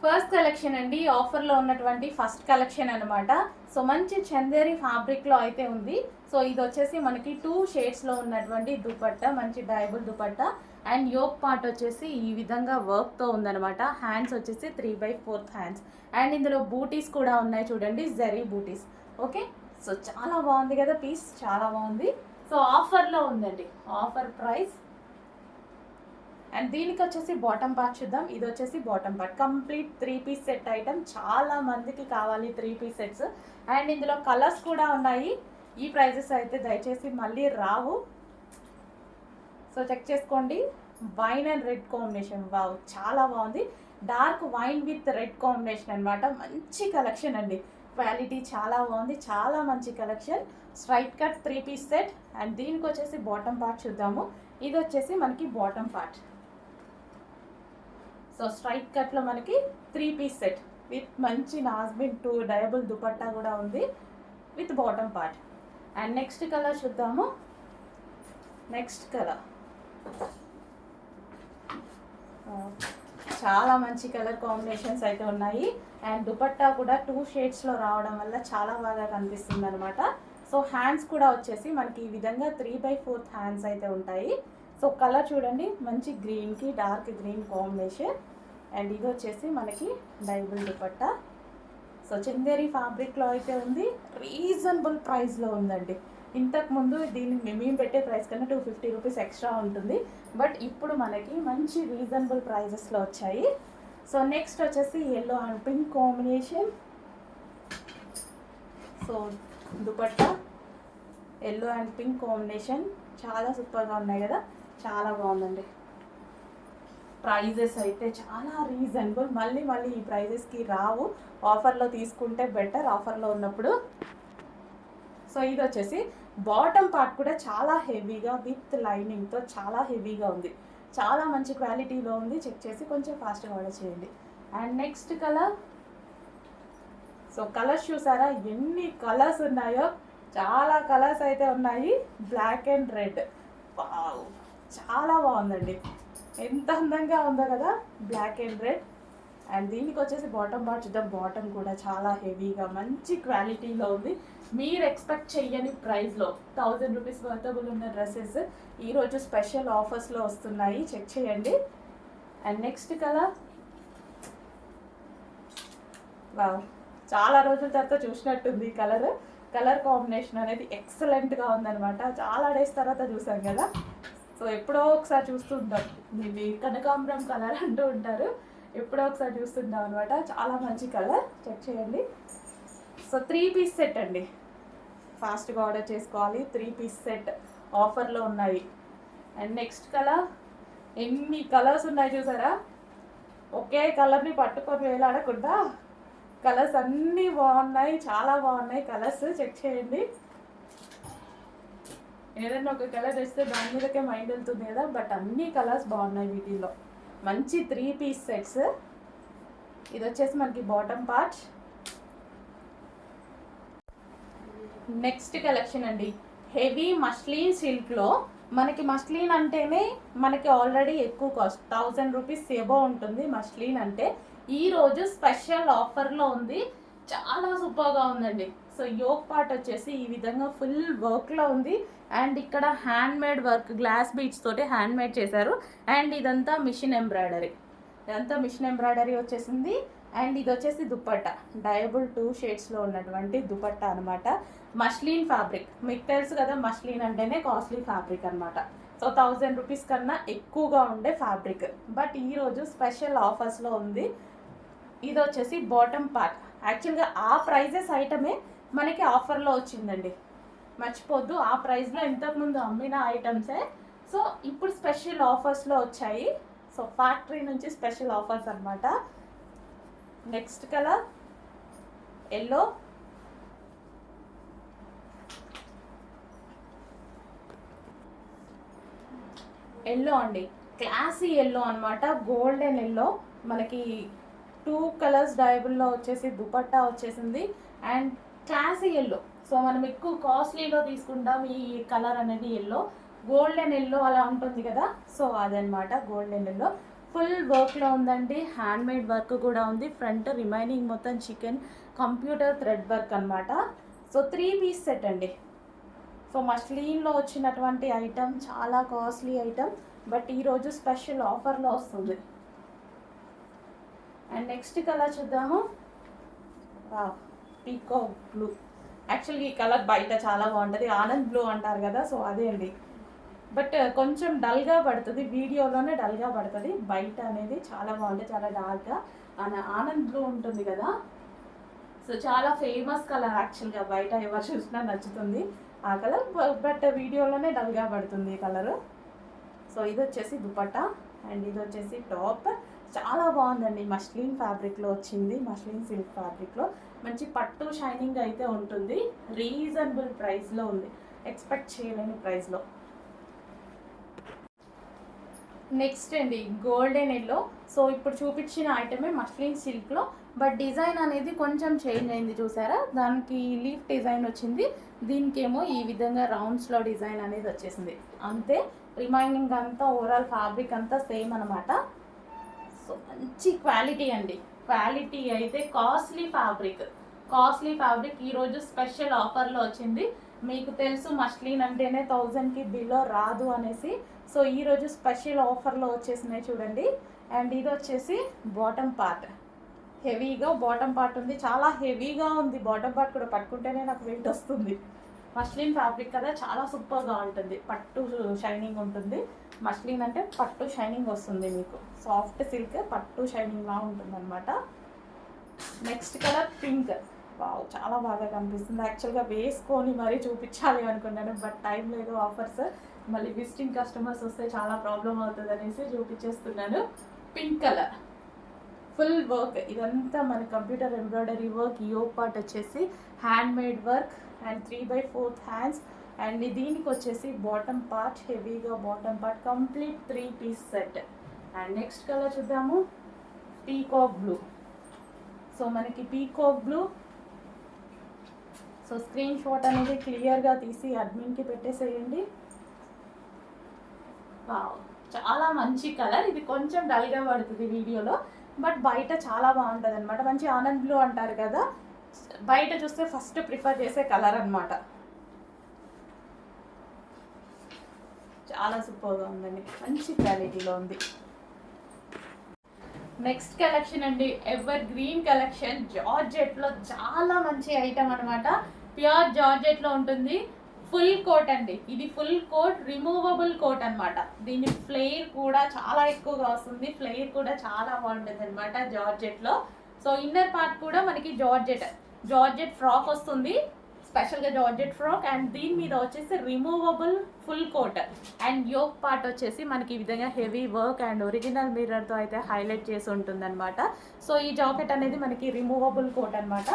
First collection అండి, ఆఫర్లో ఉన్నటువంటి ఫస్ట్ కలెక్షన్ అనమాట. సో మంచి చందేరి ఫ్యాబ్రిక్లో అయితే ఉంది. సో ఇది వచ్చేసి మనకి 2 షేడ్స్లో ఉన్నటువంటి దుపట్టా, మంచి డైబుల్ దుపట్టా. అండ్ యోక్ పార్ట్ వచ్చేసి ఈ విధంగా వర్క్తో ఉందనమాట. హ్యాండ్స్ వచ్చేసి 3/4 హ్యాండ్స్. అండ్ ఇందులో బూటీస్ కూడా ఉన్నాయి చూడండి, జరీ బూటీస్. ఓకే, సో చాలా బాగుంది కదా పీస్, చాలా బాగుంది. సో ఆఫర్లో ఉందండి, ఆఫర్ ప్రైస్. అండ్ దీనికి వచ్చేసి బాటమ్ పార్ట్ చూద్దాం. ఇది వచ్చేసి bottom part, complete 3 piece set item. చాలా మందికి కావాలి 3 పీస్ సెట్స్. అండ్ ఇందులో కలర్స్ కూడా ఉన్నాయి. ఈ ప్రైజెస్ అయితే దయచేసి మళ్ళీ రావు, సో చెక్ చేసుకోండి. Wine and red combination, wow చాలా బాగుంది. Dark wine with red combination అనమాట. మంచి కలెక్షన్ అండి, క్వాలిటీ చాలా బాగుంది, చాలా మంచి collection. Straight cut 3 piece set. And దీనికి వచ్చేసి బాటమ్ పార్ట్ చూద్దాము. ఇది వచ్చేసి మనకి బాటమ్ పార్ట్. సో స్ట్రైట్ కట్లో మనకి 3 పీస్ సెట్ విత్ మంచి నాజ్మిన్ 2 డయబుల్ దుపట్టా కూడా ఉంది with bottom part. And next colour చూద్దాము. నెక్స్ట్ కలర్ చాలా మంచి కలర్ కాంబినేషన్స్ అయితే ఉన్నాయి. అండ్ దుపట్టా కూడా 2 షేడ్స్లో రావడం వల్ల చాలా బాగా కనిపిస్తుంది అనమాట. సో హ్యాండ్స్ కూడా వచ్చేసి మనకి ఈ విధంగా 3/4 హ్యాండ్స్ అయితే ఉంటాయి. సో కలర్ చూడండి, మంచి గ్రీన్కి డార్క్ గ్రీన్ కాంబినేషన్. అండ్ ఇది వచ్చేసి మనకి డైబుల్ దుపట్టా. సో చందేరి ఫ్యాబ్రిక్లో అయితే ఉంది, రీజనబుల్ ప్రైస్లో ఉందండి. ఇంతకుముందు దీన్ని మేము పెట్టే ప్రైస్ కన్నా 250 రూపీస్ ఎక్స్ట్రా ఉంటుంది, బట్ ఇప్పుడు మనకి మంచి రీజనబుల్ ప్రైజెస్లో వచ్చాయి. సో నెక్స్ట్ వచ్చేసి yellow and pink combination. So dupatta yellow and pink combination చాలా సూపర్గా ఉన్నాయి కదా, చాలా బాగుందండి. ప్రైజెస్ అయితే చాలా రీజనబుల్, మళ్ళీ ఈ ప్రైజెస్కి రావు. ఆఫర్లో తీసుకుంటే బెటర్, ఆఫర్లో ఉన్నప్పుడు. సో ఇది వచ్చేసి బాటమ్ పార్ట్ కూడా చాలా హెవీగా విత్ లైనింగ్తో చాలా హెవీగా ఉంది, చాలా మంచి క్వాలిటీలో ఉంది. చెక్ చేసి కొంచెం ఫాస్ట్గా ఆర్డర్ చేయండి. And next colour. So colours చూసారా ఎన్ని కలర్స్ ఉన్నాయో, చాలా కలర్స్ అయితే ఉన్నాయి. బ్లాక్ అండ్ రెడ్, వావ్ చాలా బాగుందండి, ఎంత అందంగా ఉందో కదా, బ్లాక్ అండ్ రెడ్. అండ్ దీనికి వచ్చేసి బాటమ్ పార్ట్ చూద్దాం. బాటమ్ కూడా చాలా హెవీగా మంచి క్వాలిటీలో ఉంది. మీరు ఎక్స్పెక్ట్ చెయ్యని ప్రైస్లో 1000 రూపీస్ వర్తబుల్ ఉన్న డ్రెస్సెస్ ఈరోజు స్పెషల్ ఆఫర్స్లో వస్తున్నాయి, చెక్ చేయండి. అండ్ నెక్స్ట్ కలర్, వావ్ చాలా రోజుల తర్వాత చూసినట్టుంది కలర్. కలర్ కాంబినేషన్ అనేది ఎక్సలెంట్గా ఉందనమాట. చాలా డేస్ తర్వాత చూసాం కదా, సో ఎప్పుడో ఒకసారి చూస్తుంటాం. ఇది కనకాంబరం కలర్ అంటూ ఉంటారు, ఎప్పుడో ఒకసారి చూస్తుంటాం అనమాట. చాలా మంచి కలర్, చెక్ చేయండి. సో 3 పీస్ సెట్ అండి, ఫాస్ట్గా ఆర్డర్ చేసుకోవాలి. 3 పీస్ సెట్ ఆఫర్లో ఉన్నాయి. అండ్ నెక్స్ట్ కలర్, ఎన్ని కలర్స్ ఉన్నాయి చూసారా, ఒకే కలర్ని పట్టుకొని వేలాడకుండా కలర్స్ అన్నీ బాగున్నాయి, చాలా బాగున్నాయి కలర్స్, చెక్ చేయండి. ఏదైనా ఒక కలర్ వేస్తే దాని మీదకే మైండ్ వెళ్తుంది కదా, బట్ అన్ని కలర్స్ బాగున్నాయి వీటిల్లో. మంచి 3 పీస్ సెట్స్. ఇది వచ్చేసి మనకి బాటమ్ పార్ట్. నెక్స్ట్ కలెక్షన్ అండి, హెవీ మస్లిన్ సిల్క్లో. మనకి మస్లిన్ అంటేనే మనకి ఆల్రెడీ ఎక్కువ కాస్ట్, 1000 రూపీస్ ఎబో ఉంటుంది మస్లిన్ అంటే. ఈరోజు స్పెషల్ ఆఫర్లో ఉంది, చాలా సూపర్గా ఉందండి. సో యోక్ పార్ట్ వచ్చేసి ఈ విధంగా ఫుల్ వర్క్లో ఉంది. అండ్ ఇక్కడ hand made work, glass beads తోటి హ్యాండ్ మేడ్ చేశారు. అండ్ ఇదంతా మిషన్ ఎంబ్రాయిడరీ, ఇదంతా మిషన్ ఎంబ్రాయిడరీ వచ్చేసింది. అండ్ ఇది వచ్చేసి దుపట్టా, డయబుల్ 2 షేడ్స్లో ఉన్నటువంటి దుపట్టా అనమాట. మస్లిన్ ఫ్యాబ్రిక్, మీకు తెలుసు కదా మస్లిన్ అంటేనే కాస్ట్లీ ఫ్యాబ్రిక్ అనమాట. సో 1000 రూపీస్ కన్నా ఎక్కువగా ఉండే ఫ్యాబ్రిక్, బట్ ఈరోజు స్పెషల్ ఆఫర్స్లో ఉంది. ఇది వచ్చేసి బాటమ్ పార్ట్. యాక్చువల్గా ఆ ప్రైజెస్ ఐటమే మనకి ఆఫర్లో వచ్చిందండి, మర్చిపోద్దు. ఆ ప్రైస్లో ఇంతకుముందు అమ్మిన ఐటమ్సే, సో ఇప్పుడు స్పెషల్ ఆఫర్స్లో వచ్చాయి. సో ఫ్యాక్టరీ నుంచి స్పెషల్ ఆఫర్స్ అనమాట. Next colour yellow. ఎల్లో అండి, క్లాసీ ఎల్లో అనమాట, గోల్డెన్ ఎల్లో. మనకి 2 కలర్స్ డయబుల్లో వచ్చేసి దుపట్టా వచ్చేసింది. అండ్ క్లాసీ ఎల్లో, సో మనం ఎక్కువ కాస్ట్లీలో తీసుకుంటాం ఈ కలర్ అనేది. ఎల్లో, గోల్డెన్ ఎల్లో అలా ఉంటుంది కదా, సో అదనమాట గోల్డెన్ ఎల్లో. ఫుల్ వర్క్లో ఉందండి. హ్యాండ్మేడ్ వర్క్ కూడా ఉంది. ఫ్రంట్ రిమైనింగ్ మొత్తం చికెన్ కంప్యూటర్ థ్రెడ్ వర్క్ అనమాట. సో 3 పీస్ సెట్ అండి. సో మస్లీన్లో వచ్చినటువంటి ఐటమ్ చాలా కాస్ట్లీ ఐటమ్, బట్ ఈరోజు స్పెషల్ ఆఫర్లో వస్తుంది. అండ్ నెక్స్ట్ కలర్ చూద్దాము. పీకో బ్లూ. యాక్చువల్గా ఈ కలర్ బయట చాలా బాగుంటుంది, ఆనంద్ బ్లూ అంటారు కదా, సో అదే అండి. బట్ కొంచెం డల్గా పడుతుంది, వీడియోలోనే డల్గా పడుతుంది, బయట అనేది చాలా బాగుంటుంది, చాలా డార్క్గా. ఆనంద్ బ్లూ ఉంటుంది కదా, సో చాలా ఫేమస్ కలర్ యాక్చువల్గా, బయట ఎవరు చూసినా నచ్చుతుంది ఆ కలర్, బట్ వీడియోలోనే డల్గా పడుతుంది ఈ కలరు. సో ఇది వచ్చేసి దుపట్టా అండ్ ఇది వచ్చేసి టాప్. చాలా బాగుందండి. మస్లిన్ ఫ్యాబ్రిక్లో వచ్చింది, మస్లిన్ సిల్క్ ఫ్యాబ్రిక్లో మంచి పట్టు షైనింగ్ అయితే ఉంటుంది. రీజనబుల్ ప్రైస్లో ఉంది, ఎక్స్పెక్ట్ చేయలేని ప్రైస్లో. నెక్స్ట్ అండి గోల్డెన్ ఎల్లో. సో ఇప్పుడు చూపించిన ఐటమే మస్లిన్ సిల్క్లో, బట్ డిజైన్ అనేది కొంచెం చేంజ్ అయింది చూసారా. దానికి లీఫ్ డిజైన్ వచ్చింది, దీనికేమో ఈ విధంగా రౌండ్స్లో డిజైన్ అనేది వచ్చేసింది అంతే. రిమైనింగ్ అంతా ఓవరాల్ ఫ్యాబ్రిక్ అంతా సేమ్ అనమాట. సో మంచి క్వాలిటీ అండి, క్వాలిటీ అయితే కాస్ట్లీ ఫ్యాబ్రిక్ ఈరోజు స్పెషల్ ఆఫర్లో వచ్చింది. మీకు తెలుసు మస్లిన్ అంటేనే 1000కి బిలో రాదు అనేసి, సో ఈరోజు స్పెషల్ ఆఫర్లో వచ్చేసినాయి చూడండి. అండ్ ఇది వచ్చేసి బాటమ్ పార్ట్, హెవీగా బాటమ్ పార్ట్ ఉంది, చాలా హెవీగా ఉంది బాటమ్ పార్ట్ కూడా, పట్టుకుంటేనే నాకు వెయిట్ వస్తుంది. మస్లిన్ ఫ్యాబ్రిక్ కదా, చాలా సూపర్గా ఉంటుంది, పట్టు షైనింగ్ ఉంటుంది. మస్లిన్ అంటే పట్టు షైనింగ్ వస్తుంది మీకు, సాఫ్ట్ సిల్క్ పట్టు షైనింగ్లా ఉంటుంది అనమాట. Next colour pink. వావ్, చాలా బాగా కనిపిస్తుంది. యాక్చువల్గా వేసుకొని మరీ చూపించాలి అనుకున్నాను, బట్ టైం లేదు, ఆఫర్స్ మళ్ళీ విజిటింగ్ కస్టమర్స్ వస్తే చాలా ప్రాబ్లం అవుతుంది అనేసి చూపించేస్తున్నాను. పింక్ కలర్ ఫుల్ వర్క్, ఇదంతా మన computer embroidery work. Yoke part వచ్చేసి hand made work and 3/4 hands. And దీనికి వచ్చేసి బాటమ్ పార్ట్, హెవీగా bottom part, complete 3 piece set. And next colour చూద్దాము, పీకాక్ బ్లూ. సో మనకి peacock blue. So screenshot అనేది క్లియర్గా తీసి అడ్మిన్కి పెట్టేసేయండి. వావ్, చాలా మంచి కలర్. ఇది కొంచెం డల్గా పడుతుంది వీడియోలో, బట్ బయట చాలా బాగుంటుంది అనమాట. మంచి ఆనంద్ బ్లూ అంటారు కదా, బయట చూస్తే ఫస్ట్ ప్రిఫర్ చేసే కలర్ అనమాట. చాలా సూపర్గా ఉందండి, మంచి క్వాలిటీలో ఉంది. నెక్స్ట్ కలెక్షన్ అండి, ఎవర్ గ్రీన్ కలెక్షన్. జార్జెట్లో చాలా మంచి ఐటమ్ అనమాట, ప్యూర్ జార్జెట్లో ఉంటుంది. ఫుల్ కోట్ అండి, ఇది ఫుల్ కోట్, రిమూవబుల్ కోట్ అనమాట. దీని ఫ్లేర్ కూడా చాలా ఎక్కువగా వస్తుంది, ఫ్లేర్ కూడా చాలా బాగుంటుంది అనమాట జార్జెట్లో. సో ఇన్నర్ పార్ట్ కూడా మనకి జార్జెట్ ఫ్రాక్ వస్తుంది, స్పెషల్గా జార్జెట్ ఫ్రాక్. అండ్ దీని మీద వచ్చేసి removable full coat. And yoke part వచ్చేసి మనకి ఈ విధంగా హెవీ వర్క్ అండ్ ఒరిజినల్ మిర్రర్తో అయితే హైలైట్ చేసి ఉంటుంది అనమాట. సో ఈ జాకెట్ అనేది మనకి రిమూవబుల్ కోట్ అనమాట.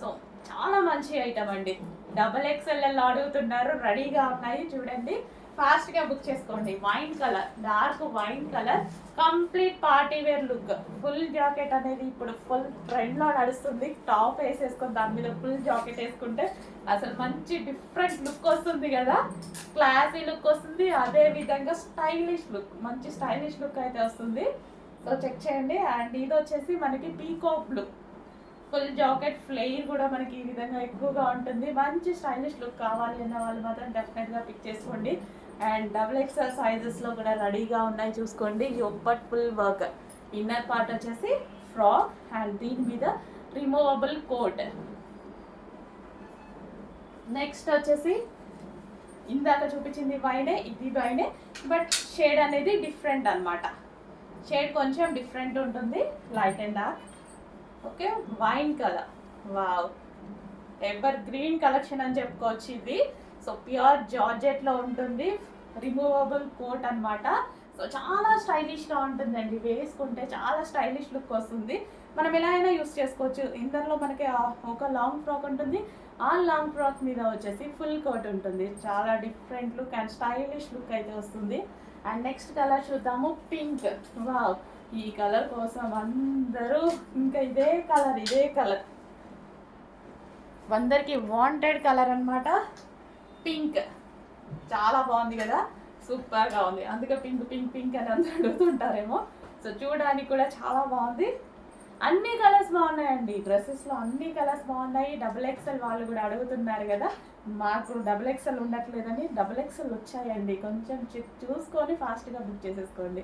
సో చాలా మంచి ఐటమ్ అండి. XXL అడుగుతున్నారు, రెడీగా ఉన్నాయి చూడండి, ఫాస్ట్గా బుక్ చేసుకోండి. Wine colour, dark wine colour, complete party wear look. Full jacket అనేది ఇప్పుడు ఫుల్ ట్రెండ్లో నడుస్తుంది. టాప్ వేసేసుకొని దాని మీద ఫుల్ జాకెట్ వేసుకుంటే అసలు మంచి డిఫరెంట్ లుక్ వస్తుంది కదా, క్లాసీ లుక్ వస్తుంది, అదే విధంగా స్టైలిష్ లుక్, మంచి స్టైలిష్ లుక్ అయితే వస్తుంది. సో చెక్ చేయండి. అండ్ ఇది వచ్చేసి మనకి peacock blue, full jacket, flare కూడా మనకి ఈ విధంగా ఎక్కువగా ఉంటుంది. మంచి స్టైలిష్ లుక్ కావాలి అన్న వాళ్ళు మాత్రం డెఫినెట్గా పిక్ చేసుకోండి. అండ్ XXL సైజెస్లో కూడా రెడీగా ఉన్నాయి చూసుకోండి. Yoke full work, inner part వచ్చేసి ఫ్రాక్ అండ్ దీని మీద రిమూవబుల్ కోట్. నెక్స్ట్ వచ్చేసి ఇందాక చూపించింది వైనే, ఇది వైనే, బట్ షేడ్ అనేది డిఫరెంట్ అనమాట. షేడ్ కొంచెం డిఫరెంట్ ఉంటుంది, light and dark. Okay, wine colour. Wow, ever green collection అని చెప్పుకోవచ్చు ఇది. సో ప్యూర్ జార్జెట్లో ఉంటుంది, రిమూవబుల్ కోట్ అనమాట. సో చాలా స్టైలిష్గా ఉంటుందండి, వేసుకుంటే చాలా స్టైలిష్ లుక్ వస్తుంది. మనం ఎలా అయినా యూస్ చేసుకోవచ్చు. ఇందులో మనకి ఒక లాంగ్ ఫ్రాక్ ఉంటుంది, ఆ లాంగ్ ఫ్రాక్ మీద వచ్చేసి ఫుల్ కోట్ ఉంటుంది. చాలా different look and stylish look అయితే వస్తుంది. అండ్ నెక్స్ట్ కలర్ చూద్దాము, పింక్. వావ్, ఈ కలర్ కోసం అందరూ ఇంకా ఇదే కలర్ అందరికి వాంటెడ్ కలర్ అనమాట. పింక్ చాలా బాగుంది కదా, సూపర్గా ఉంది. అందుకే పింక్ పింక్ పింక్ అని అందరూ అడుగుతుంటారేమో. సో చూడడానికి కూడా చాలా బాగుంది. అన్ని కలర్స్ బాగున్నాయండి, డ్రెస్సెస్లో అన్ని కలర్స్ బాగున్నాయి. XXL వాళ్ళు కూడా అడుగుతున్నారు కదా, మాకు XXL ఉండట్లేదని XXL వచ్చాయండి. కొంచెం చూసుకొని ఫాస్ట్గా బుక్ చేసేసుకోండి.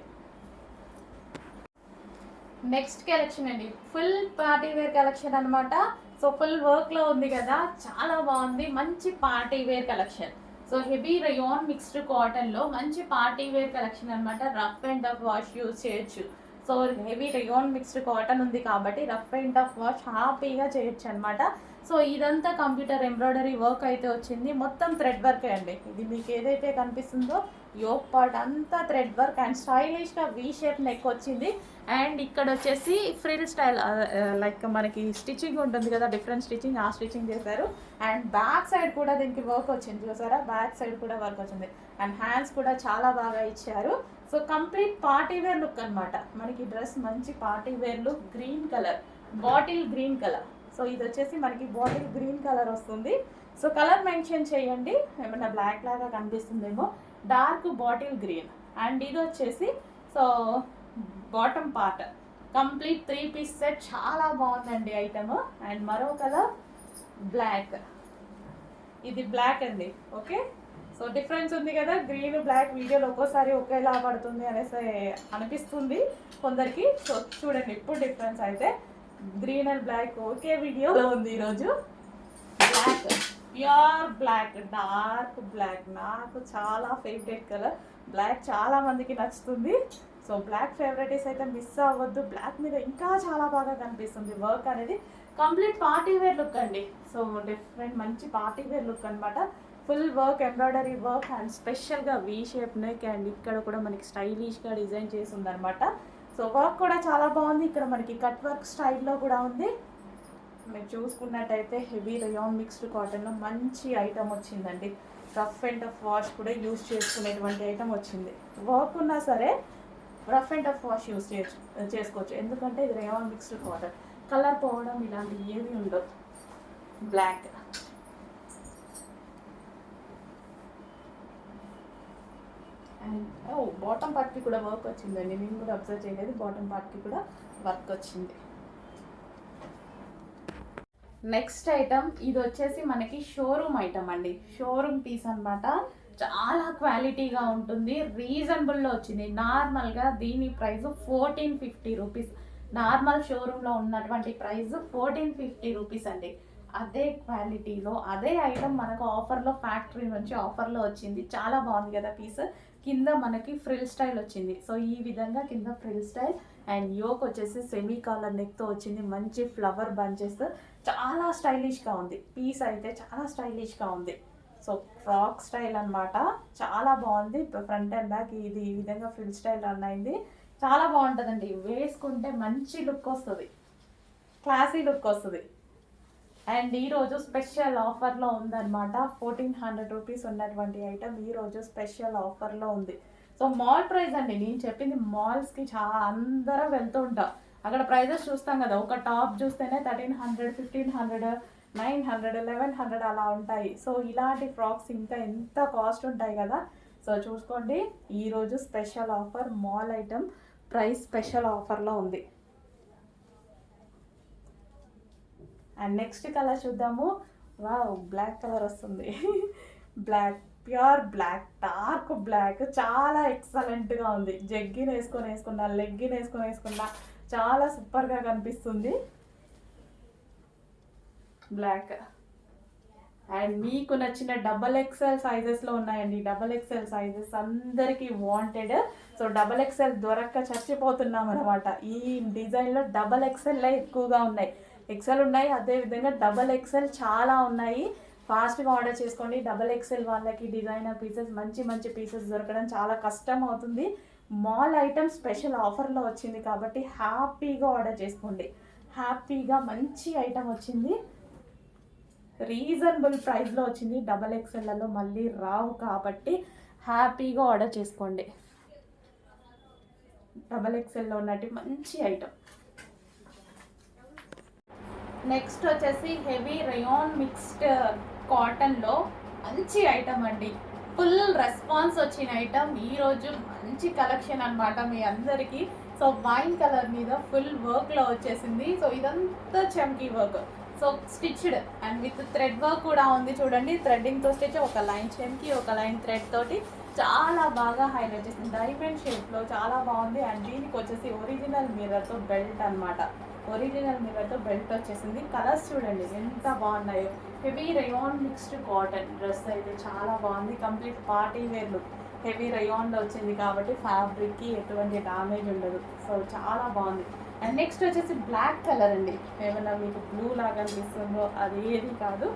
నెక్స్ట్ కలెక్షన్ అండి, ఫుల్ పార్టీ వేర్ కలెక్షన్ అనమాట. సో ఫుల్ వర్క్లో ఉంది కదా, చాలా బాగుంది. మంచి party wear collection. So heavy rayon mixed కాటన్లో మంచి పార్టీ వేర్ కలెక్షన్ అనమాట. Rough and tough wash use చేయొచ్చు. So heavy rayon mixed cotton ఉంది కాబట్టి రఫ్ అండ్ టఫ్ వాష్ హ్యాపీగా చేయొచ్చు అనమాట. సో ఇదంతా కంప్యూటర్ ఎంబ్రాయిడరీ వర్క్ అయితే వచ్చింది. మొత్తం థ్రెడ్ వర్క్ అండి. ఇది మీకు ఏదైతే కనిపిస్తుందో యోక్ పార్ట్ అంతా థ్రెడ్ వర్క్ అండ్ స్టైలిష్గా వీ షేప్ నెక్ వచ్చింది. అండ్ ఇక్కడ వచ్చేసి ఫ్రిల్ స్టైల్, లైక్ మనకి స్టిచ్చింగ్ ఉంటుంది కదా, డిఫరెంట్ స్టిచ్చింగ్, ఆ స్టిచ్చింగ్ చేశారు. అండ్ బ్యాక్ సైడ్ కూడా దీనికి వర్క్ వచ్చింది, చూసారా, బ్యాక్ సైడ్ కూడా వర్క్ వచ్చింది. అండ్ హ్యాండ్స్ కూడా చాలా బాగా ఇచ్చారు. So complete party wear look అనమాట. మనకి డ్రెస్ మంచి party wear look, green colour, bottle green colour. So ఇది వచ్చేసి మనకి బాటిల్ గ్రీన్ కలర్ వస్తుంది. సో కలర్ మెన్షన్ చేయండి, ఏమన్నా బ్లాక్ లాగా కనిపిస్తుందేమో. Dark bottle green. అండ్ ఇది వచ్చేసి so bottom part complete 3 piece set, చాలా బాగుందండి ఐటమ్. అండ్ మరో కలర్ బ్లాక్, ఇది బ్లాక్ అండి. ఓకే, సో డిఫరెన్స్ ఉంది కదా, గ్రీన్ బ్లాక్ వీడియోలో ఒక్కోసారి ఒకేలా పడుతుంది అనేసి అనిపిస్తుంది కొందరికి. సో చూడండి ఇప్పుడు డిఫరెన్స్ అయితే గ్రీన్ అండ్ బ్లాక్ ఓకే వీడియోలో ఉంది. ఈరోజు black, pure black, dark black, నాకు చాలా ఫేవరెట్ కలర్ బ్లాక్, చాలా మందికి నచ్చుతుంది. సో బ్లాక్ ఫేవరెటీస్ అయితే మిస్ అవ్వద్దు. బ్లాక్ మీద ఇంకా చాలా బాగా కనిపిస్తుంది వర్క్ అనేది. కంప్లీట్ పార్టీ వేర్ లుక్ అండి. సో డిఫరెంట్ మంచి పార్టీ వేర్ లుక్ అనమాట. Full work, embroidery work and స్పెషల్గా వీ షేప్ నెక్. అండ్ ఇక్కడ కూడా మనకి స్టైలిష్గా డిజైన్ చేసి ఉందన్నమాట. సో వర్క్ కూడా చాలా బాగుంది. ఇక్కడ మనకి కట్ వర్క్ స్టైల్లో కూడా ఉంది. మీరు చూసుకున్నట్టయితే హెవీ రయాన్ మిక్స్డ్ కాటన్లో మంచి ఐటమ్ వచ్చిందండి. రఫ్ అండ్ టఫ్ వాష్ కూడా యూజ్ చేసుకునేటువంటి ఐటమ్ వచ్చింది. వర్క్ ఉన్నా సరే rough and tough wash use చేసుకోవచ్చు, ఎందుకంటే ఇది రయాన్ మిక్స్డ్ కాటన్. కలర్ పోవడం ఇలాంటివి ఏవి ఉండవు. బ్లాక్ అండ్ బాటమ్ పార్ట్కి కూడా వర్క్ వచ్చిందండి. నేను కూడా అబ్జర్వ్ చేయలేదు, బాటమ్ పార్ట్కి కూడా వర్క్ వచ్చింది. నెక్స్ట్ ఐటమ్ ఇది వచ్చేసి మనకి షోరూమ్ ఐటమ్ అండి. షోరూమ్ పీస్ అనమాట. చాలా క్వాలిటీగా ఉంటుంది, రీజనబుల్లో వచ్చింది. నార్మల్గా దీని ప్రైస్ 1450 రూపీస్. నార్మల్ షోరూంలో ఉన్నటువంటి ప్రైస్ 1450 రూపీస్ అండి. అదే క్వాలిటీలో అదే ఐటమ్ మనకు ఆఫర్లో, ఫ్యాక్టరీ నుంచి ఆఫర్లో వచ్చింది. చాలా బాగుంది కదా పీస్. కింద మనకి ఫ్రిల్ స్టైల్ వచ్చింది. సో ఈ విధంగా కింద ఫ్రిల్ స్టైల్ అండ్ యోక్ వచ్చేసి సెమీ కాలర్ నెక్తో వచ్చింది. మంచి ఫ్లవర్ బంచెస్, చాలా స్టైలిష్గా ఉంది పీస్ అయితే, చాలా స్టైలిష్గా ఉంది. సో ఫ్రాక్ స్టైల్ అనమాట, చాలా బాగుంది. ఫ్రంట్ అండ్ బ్యాక్ ఇది ఈ విధంగా ఫ్రిల్ స్టైల్ రన్ అయింది. చాలా బాగుంటుందండి, వేసుకుంటే మంచి లుక్ వస్తుంది, క్లాసీ లుక్ వస్తుంది. అండ్ ఈరోజు స్పెషల్ ఆఫర్లో ఉందన్నమాట. 1400 రూపీస్ ఉన్నటువంటి ఐటమ్ ఈరోజు స్పెషల్ ఆఫర్లో ఉంది. సో మాల్ ప్రైస్ అండి, నేను చెప్పింది మాల్స్కి చాలా అందరం వెళ్తూ ఉంటాం, అక్కడ ప్రైజెస్ చూస్తాం కదా. ఒక టాప్ చూస్తేనే 1300, 1500, 900, 1100 అలా ఉంటాయి. సో ఇలాంటి ఫ్రాక్స్ ఇంకా ఎంత కాస్ట్ ఉంటాయి కదా. సో చూసుకోండి, ఈరోజు special offer, mall item price special ఆఫర్లో ఉంది. అండ్ నెక్స్ట్ కలర్ చూద్దాము. వావ్, బ్లాక్ కలర్ వస్తుంది. Black, pure black, dark black, చాలా ఎక్సలెంట్గా ఉంది. జగ్గిన్ వేసుకున్నా, లెగ్గిన్ వేసుకున్నా చాలా సూపర్గా కనిపిస్తుంది బ్లాక్. అండ్ మీకు నచ్చిన XXL సైజెస్లో ఉన్నాయండి. XXL సైజెస్ అందరికీ వాంటెడ్. సో XXL దొరక్క చచ్చిపోతున్నాం అనమాట. ఈ డిజైన్లో XXL ఎక్కువగా ఉన్నాయి, XL ఉన్నాయి, అదేవిధంగా XXL చాలా ఉన్నాయి. ఫాస్ట్గా ఆర్డర్ చేసుకోండి. XXL వాళ్ళకి డిజైనర్ పీసెస్, మంచి పీసెస్ దొరకడం చాలా కష్టం అవుతుంది. మాల్ ఐటమ్ స్పెషల్ ఆఫర్లో వచ్చింది కాబట్టి హ్యాపీగా ఆర్డర్ చేసుకోండి. హ్యాపీగా మంచి ఐటమ్ వచ్చింది, రీజనబుల్ ప్రైస్లో వచ్చింది. XXLలో మళ్ళీ రావు కాబట్టి హ్యాపీగా ఆర్డర్ చేసుకోండి. XXLలో ఉన్నట్టు మంచి ఐటమ్. నెక్స్ట్ వచ్చేసి హెవీ రయాన్ మిక్స్డ్ కాటన్లో మంచి ఐటమ్ అండి. ఫుల్ రెస్పాన్స్ వచ్చిన ఐటమ్. ఈరోజు మంచి కలెక్షన్ అనమాట మీ అందరికీ. సో వైన్ కలర్ మీద ఫుల్ వర్క్లో వచ్చేసింది. సో ఇదంతా చమ్కీ work, so stitched and with thread work కూడా ఉంది చూడండి. థ్రెడ్డింగ్తో స్టిచ్, ఒక లైన్ చమ్కీ, ఒక లైన్ థ్రెడ్ తోటి చాలా బాగా హైలైట్ చేసింది. డైమండ్ షేప్లో చాలా బాగుంది. అండ్ దీనికి వచ్చేసి ఒరిజినల్ మిర్రర్తో బెల్ట్ అనమాట. ఒరిజినల్ మిర్రర్తో బెల్ట్ వచ్చేసింది. కలర్స్ చూడండి ఎంత బాగున్నాయో. Heavy rayon mixed cotton dress అయితే చాలా బాగుంది. Complete party wear look. Heavy రయాన్లో వచ్చింది కాబట్టి ఫ్యాబ్రిక్కి ఎటువంటి డ్యామేజ్ ఉండదు. సో చాలా బాగుంది. అండ్ నెక్స్ట్ వచ్చేసి బ్లాక్ కలర్ అండి. ఏమైనా మీకు బ్లూ లాగా అనిపిస్తుందో అది ఏది కాదు,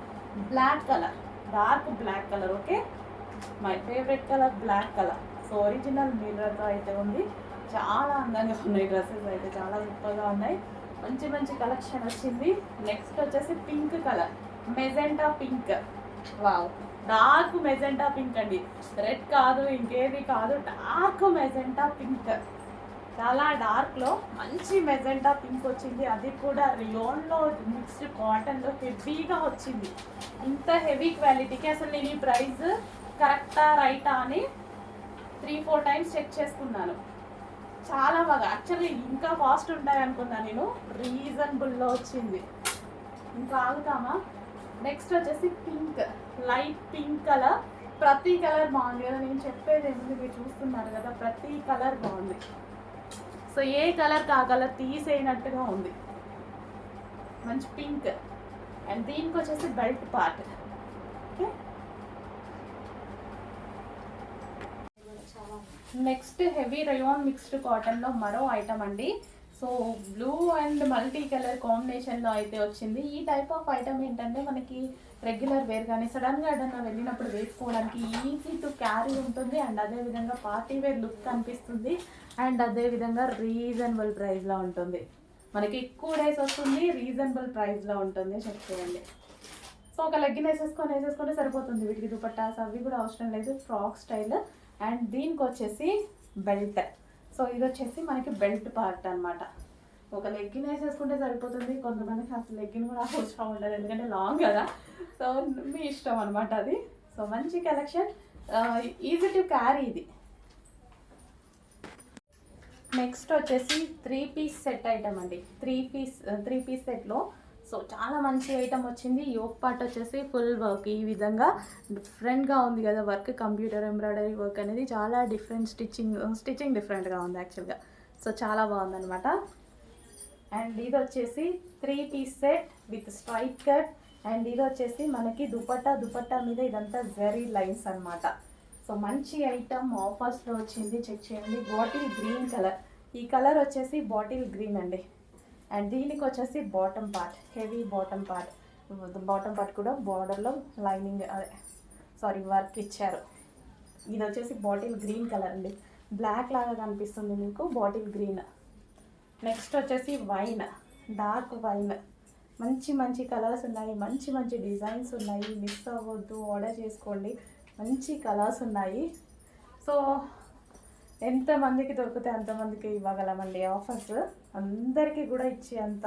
black colour, dark black colour. Okay, my favourite colour black colour. So original మిర్రర్తో అయితే ఉంది. చాలా అందంగా ఉన్నాయి డ్రెస్సెస్ అయితే, చాలా సూపర్గా ఉన్నాయి. మంచి మంచి కలెక్షన్ వచ్చింది. నెక్స్ట్ వచ్చేసి pink colour, magenta pink. Wow, dark magenta pink అండి. రెడ్ కాదు, ఇంకేది కాదు, డార్క్ మెజెంటా పింక్. చాలా డార్క్లో మంచి మెజెంటా పింక్ వచ్చింది. అది కూడా రియోన్లో మిక్స్డ్ కాటన్లో హెవీగా వచ్చింది. ఇంత హెవీ క్వాలిటీకి అసలు నేను ఈ ప్రైస్ కరెక్టా రైటా అని 3-4 టైమ్స్ చెక్ చేసుకున్నాను. చాలా బాగా, యాక్చువల్లీ ఇంకా కాస్ట్ ఉంటాయి అనుకున్నా నేను, రీజనబుల్లో వచ్చింది. ఇంకా ఆగుతామా? నెక్స్ట్ వచ్చేసి పింక్, లైట్ పింక్ కలర్. ప్రతి కలర్ బాగుంది కదా, నేను చెప్పేది ఏముంది, మీరు చూస్తున్నారు కదా, ప్రతి కలర్ బాగుంది. సో ఏ కలర్కి ఆ కలర్ తీసేయనట్టుగా ఉంది. మంచి పింక్. అండ్ దీనికి వచ్చేసి belt part. Okay, next heavy rayon mixed కాటన్లో మరో ఐటమ్ అండి. So blue and multi colour కాంబినేషన్లో అయితే వచ్చింది. ఈ టైప్ ఆఫ్ ఐటమ్ ఏంటంటే మనకి రెగ్యులర్ వేర్ కానీ సడన్గా ఏదన్నా వెళ్ళినప్పుడు వేసుకోవడానికి ఈజీ టు క్యారీ ఉంటుంది. అండ్ అదేవిధంగా పార్టీ వేర్ లుక్ కనిపిస్తుంది. అండ్ అదేవిధంగా రీజనబుల్ ప్రైస్లో ఉంటుంది. మనకి ఎక్కువ డేస్ వస్తుంది, రీజనబుల్ ప్రైస్లో ఉంటుంది. చెక్ చేయండి. సో ఒక లెగ్గిన్ వేసేసుకొని సరిపోతుంది. వీటికి దుపట్టాస్ అవి కూడా అవసరం లేదు, ఫ్రాక్ స్టైల్. అండ్ దీనికి వచ్చేసి బెల్ట్. సో ఇది వచ్చేసి మనకి బెల్ట్ పార్ట్ అనమాట. ఒక లెగ్గిన్ వేసేసుకుంటే సరిపోతుంది. కొంతమందికి అసలు లెగ్గిన్ కూడా అవసరం ఉండదు, ఎందుకంటే లాంగ్ కదా. సో మీ ఇష్టం అనమాట అది. సో మంచి కలెక్షన్, ఈజీ టు క్యారీ ఇది. నెక్స్ట్ వచ్చేసి 3 పీస్ సెట్ ఐటమ్ అండి. 3 పీస్ సెట్లో సో చాలా మంచి ఐటమ్ వచ్చింది. యోక్ పార్ట్ వచ్చేసి ఫుల్ వర్క్ ఈ విధంగా డిఫరెంట్గా ఉంది కదా వర్క్. కంప్యూటర్ ఎంబ్రాయిడరీ వర్క్ అనేది చాలా డిఫరెంట్, స్టిచ్చింగ్ డిఫరెంట్గా ఉంది యాక్చువల్గా. సో చాలా బాగుందనమాట. అండ్ ఇది వచ్చేసి 3 piece set with straight cut. And ఇది వచ్చేసి మనకి దుపట్టా మీద ఇదంతా జరీ లైన్స్ అనమాట. సో మంచి ఐటమ్ ఆఫర్స్లో వచ్చింది. చెక్ చేయండి. బాటిల్ గ్రీన్ కలర్, ఈ కలర్ వచ్చేసి బాటిల్ గ్రీన్ అండి. అండ్ దీనికి వచ్చేసి bottom part, heavy bottom part కూడా బార్డర్లో లైనింగ్ వర్క్ ఇచ్చారు. ఇది వచ్చేసి బాటిల్ గ్రీన్ కలర్ అండి. బ్లాక్ లాగా కనిపిస్తుంది మీకు, బాటిల్ గ్రీన్. నెక్స్ట్ వచ్చేసి వైన్, డార్క్ వైన్. మంచి మంచి కలర్స్ ఉన్నాయి, మంచి మంచి డిజైన్స్ ఉన్నాయి. మిస్ అవ్వద్దు, ఆర్డర్ చేసుకోండి. మంచి కలర్స్ ఉన్నాయి. సో ఎంతమందికి దొరికితే అంతమందికి ఇవ్వగలమండి ఆఫర్స్. అందరికీ కూడా ఇచ్చే అంత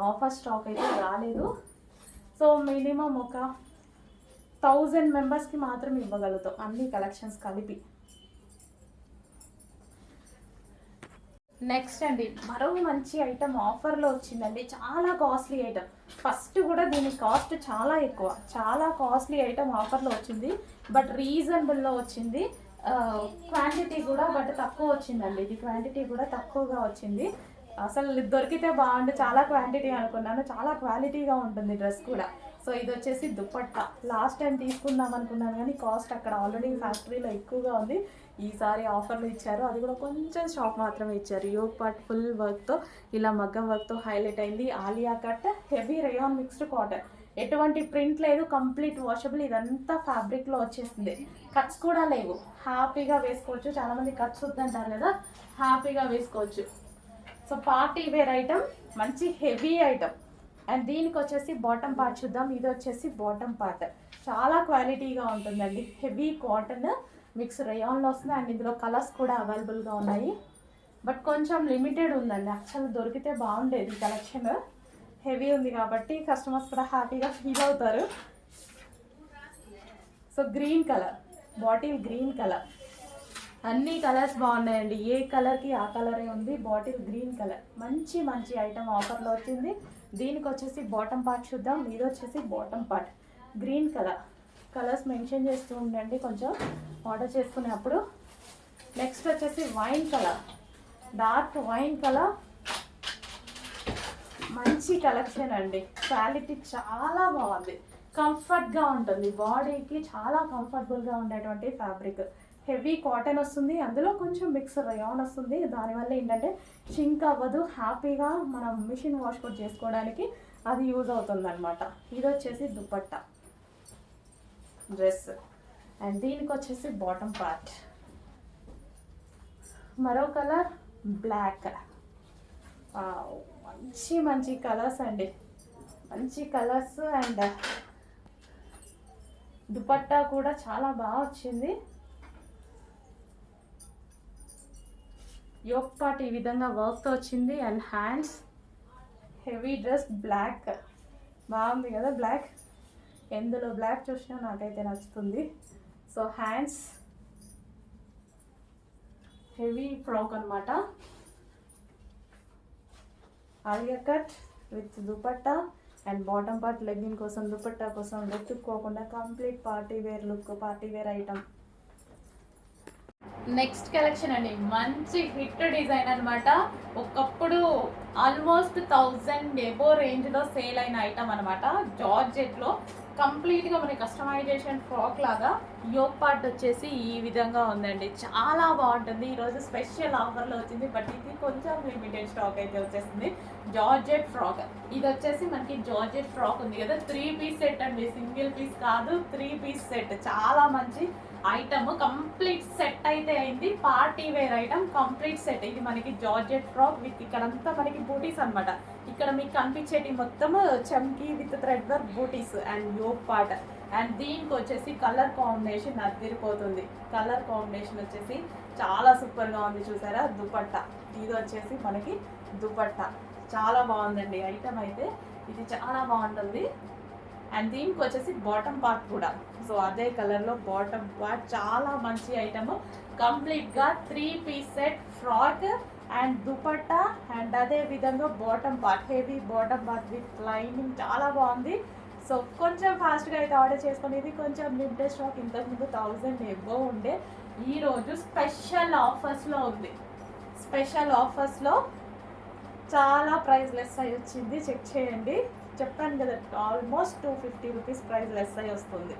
ఆఫర్ స్టాక్ అయితే రాలేదు. సో మినిమం ఒక 1000 మెంబర్స్కి మాత్రం ఇవ్వగలుగుతాం అన్ని కలెక్షన్స్ కలిపి. నెక్స్ట్ అండి మరో మంచి ఐటమ్ ఆఫర్లో వచ్చిందండి. చాలా కాస్ట్లీ ఐటమ్. ఫస్ట్ కూడా దీని కాస్ట్ చాలా ఎక్కువ, చాలా కాస్ట్లీ ఐటమ్ ఆఫర్లో వచ్చింది. బట్ రీజనబుల్లో వచ్చింది. క్వాంటిటీ కూడా బట్ తక్కువ వచ్చిందండి. ఇది క్వాంటిటీ కూడా తక్కువగా వచ్చింది. అసలు దొరికితే బాగుండు, చాలా క్వాంటిటీ అనుకున్నాను. చాలా క్వాలిటీగా ఉంటుంది డ్రెస్ కూడా. సో ఇది వచ్చేసి దుపట్టా. లాస్ట్ టైం తీసుకుందాం అనుకున్నాను కానీ కాస్ట్ అక్కడ ఆల్రెడీ ఫ్యాక్టరీలో ఎక్కువగా ఉంది. ఈసారి ఆఫర్లు ఇచ్చారు, అది కూడా కొంచెం షాప్ మాత్రమే ఇచ్చారు. యోక్ పార్ట్ ఫుల్ వర్క్తో, ఇలా మగ్గం వర్క్తో హైలైట్ అయింది. Alia cut, heavy rayon mixed cotton. ఎటువంటి ప్రింట్ లేదు, కంప్లీట్ వాషబుల్. ఇదంతా ఫ్యాబ్రిక్లో వచ్చేసింది. కట్స్ కూడా లేవు, హ్యాపీగా వేసుకోవచ్చు. చాలామంది కట్స్ వద్దంటారు కదా, హ్యాపీగా వేసుకోవచ్చు. సో పార్టీ వేర్ ఐటమ్, మంచి హెవీ ఐటమ్. అండ్ దీనికి వచ్చేసి బాటమ్ పార్ట్ చూద్దాం. ఇది వచ్చేసి బాటమ్ పార్ట్, చాలా క్వాలిటీగా ఉంటుందండి. హెవీ కాటన్ మిక్స్ రయాన్లో వస్తుంది. అండ్ ఇందులో కలర్స్ కూడా అవైలబుల్గా ఉన్నాయి. బట్ కొంచెం లిమిటెడ్ ఉందండి. యాక్చువల్ దొరికితే బాగుండేది కలెక్షన్. హెవీ ఉంది కాబట్టి కస్టమర్స్ కూడా హ్యాపీగా ఫీల్ అవుతారు. So green colour, bottle green colour. అన్ని కలర్స్ బాగున్నాయండి. ఏ కలర్కి ఆ కలరే ఉంది. బాటిల్ గ్రీన్ కలర్ మంచి మంచి ఐటమ్ ఆఫర్లో వచ్చింది. దీనికి వచ్చేసి బాటమ్ పార్ట్ చూద్దాం. ఇది వచ్చేసి bottom part green colour. Colours mention చేస్తూ ఉండండి కొంచెం ఆర్డర్ చేసుకునేప్పుడు. నెక్స్ట్ వచ్చేసి wine colour, dark wine colour. మంచి కలెక్షన్ అండి. క్వాలిటీ చాలా బాగుంది. కంఫర్ట్గా ఉంటుంది, బాడీకి చాలా కంఫర్టబుల్గా ఉండేటువంటి ఫ్యాబ్రిక్. హెవీ కాటన్ వస్తుంది, అందులో కొంచెం మిక్స్ రయాన్ వస్తుంది. దానివల్ల ఏంటంటే షింక్ అవ్వదు, హ్యాపీగా మనం మిషన్ వాష్ కూడా చేసుకోవడానికి అది యూజ్ అవుతుంది అనమాట. ఇది వచ్చేసి దుపట్టా డ్రెస్ అండ్ దీనికి వచ్చేసి బాటమ్ పార్ట్. మరో కలర్ బ్లాక్. మంచి మంచి కలర్స్ అండి, మంచి కలర్స్. అండ్ దుపట్టా కూడా చాలా బాగా వచ్చింది. యోక్ పార్ట్ ఈ విధంగా వర్క్తో వచ్చింది. And hands heavy dress black. బాగుంది కదా బ్లాక్, ఎందులో బ్లాక్ చూసినా నాకైతే నచ్చుతుంది. సో హ్యాండ్స్ హెవీ ఫ్రాక్ అనమాట. Alia cut with dupatta and bottom part legging కోసం, దుపట్టా కోసం వెతుక్కోకుండా complete party wear look, party wear item. Next collection అండి, మంచి హిట్ డిజైన్ అనమాట. ఒకప్పుడు ఆల్మోస్ట్ 1000 ఎబో రేంజ్లో సేల్ అయిన ఐటమ్ అనమాట. జార్జెట్లో కంప్లీట్గా మనకి కస్టమైజేషన్ ఫ్రాక్ లాగా. యోక్ పార్ట్ వచ్చేసి ఈ విధంగా ఉందండి, చాలా బాగుంటుంది. ఈరోజు స్పెషల్ ఆఫర్లో వచ్చింది, బట్ ఇది కొంచెం లిమిటెడ్ స్టాక్ అయితే వచ్చేసింది. Georgette frock. ఇది వచ్చేసి మనకి జార్జెట్ ఫ్రాక్ ఉంది కదా, 3 పీస్ సెట్ అండి, సింగిల్ పీస్ కాదు, 3 పీస్ సెట్. చాలా మంచి ఐటమ్, కంప్లీట్ సెట్ అయితే అయింది. Party wear item complete set. ఇది మనకి జార్జెట్ ఫ్రాక్ విత్ ఇక్కడంతా మనకి బూటీస్ అనమాట. ఇక్కడ మీకు కనిపించేటి మొత్తం చమ్కీ విత్ థ్రెడ్ వర్క్ బూటీస్ అండ్ యోక్ పార్ట్. అండ్ దీనికి వచ్చేసి కలర్ కాంబినేషన్ అదిరిపోతుంది. కలర్ కాంబినేషన్ వచ్చేసి చాలా సూపర్గా ఉంది, చూసారా. దుపట్టా, ఇది వచ్చేసి మనకి దుపట్టా చాలా బాగుందండి ఐటమ్ అయితే. ఇది చాలా బాగుంటుంది. అండ్ దీనికి వచ్చేసి బాటమ్ పార్ట్ కూడా, సో అదే కలర్లో బాటమ్ పార్ట్. చాలా మంచి ఐటమ్, కంప్లీట్గా 3 piece set frock and dupatta. And అదే విధంగా bottom part, heavy bottom part with lining, చాలా బాగుంది. సో కొంచెం ఫాస్ట్గా అయితే ఆర్డర్ చేసుకుని. ఇది కొంచెం లిమిటెడ్ స్టాక్, ఇంతకుముందు 1000 ఎబో ఉండే. ఈరోజు స్పెషల్ ఆఫర్స్లో ఉంది. స్పెషల్ ఆఫర్స్లో చాలా ప్రైస్ లెస్ అయ్యి వచ్చింది, చెక్ చేయండి. చెప్పాను కదా, ఆల్మోస్ట్ 250 రూపీస్ ప్రైస్ లెస్ అయ్యి వస్తుంది.